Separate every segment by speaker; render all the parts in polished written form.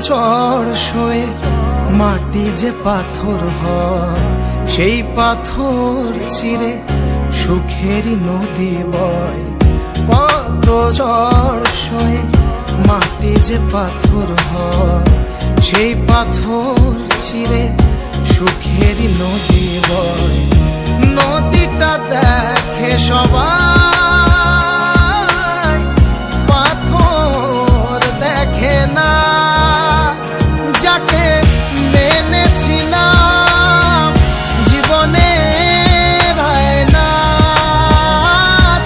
Speaker 1: ঝড় সয়ে মাটি যে পাথর হয়, সেই পাথর চিরে সুখেরই নদী বয়। কত ঝড় সয়ে মাটি যে পাথর হয়, সেই পাথর চিরে সুখেরই নদী বয়। নদীটা দেখে সবাই, পাথর দেখে না। যাকে মেনেছিলাম জীবনে না,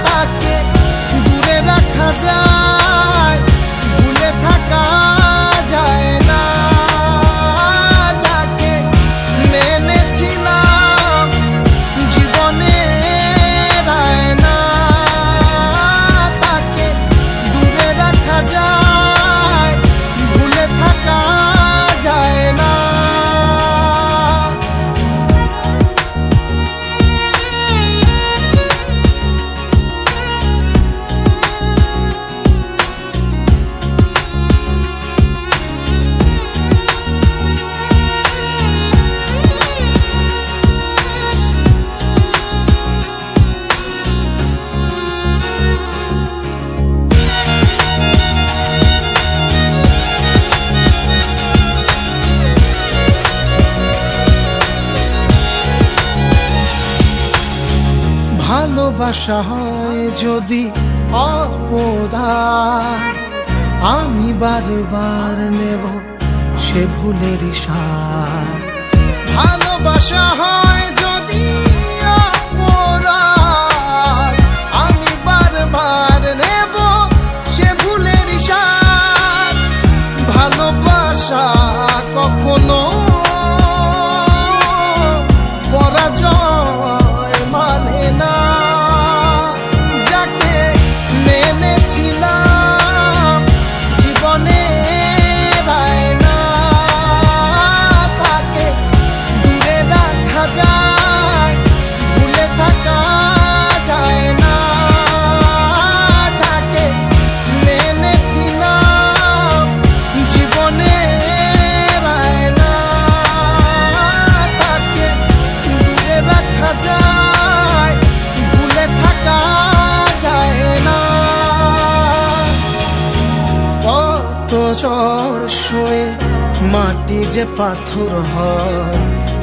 Speaker 1: তাকে দূরে রাখা যায়, ভুলে থাকা যায় না। যাকে মেনেছিলাম জীবনে না, তাকে দূরে রাখা যায়, ভুলে থাকা যায় না। ভালোবাসা হয় যদি অপরাধ, আমি বারবার নেব সে ভুলেরই স্বাদ। ভালোবাসা হয় যদি অপরাধ, আমি বারবার নেব সে ভুলেরই স্বাদ। ভালোবাসা কখনো পরাজয় মানে না। যাকে মেনেছিলাম জীবনে না, তাকে দূরে রাখা যায়, ভুলে থাকা যায় না। যাকে মেনেছিলাম জীবনে না, তাকে দূরে রাখা যায়, ভুলে থাকা যায় না। কত ঝড় সয়ে মাটি যে পাথর হয়,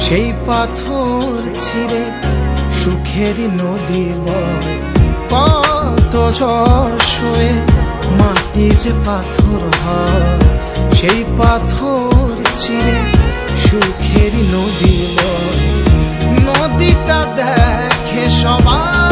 Speaker 1: সেই পাথর ছিঁড়ে সুখেরই নদী বয়। কত ঝড় সয়ে মাটি যে পাথর হয়, সেই পাথর ছিঁড়ে সুখেরই নদী বয়। নদীটা দেখে সবাই,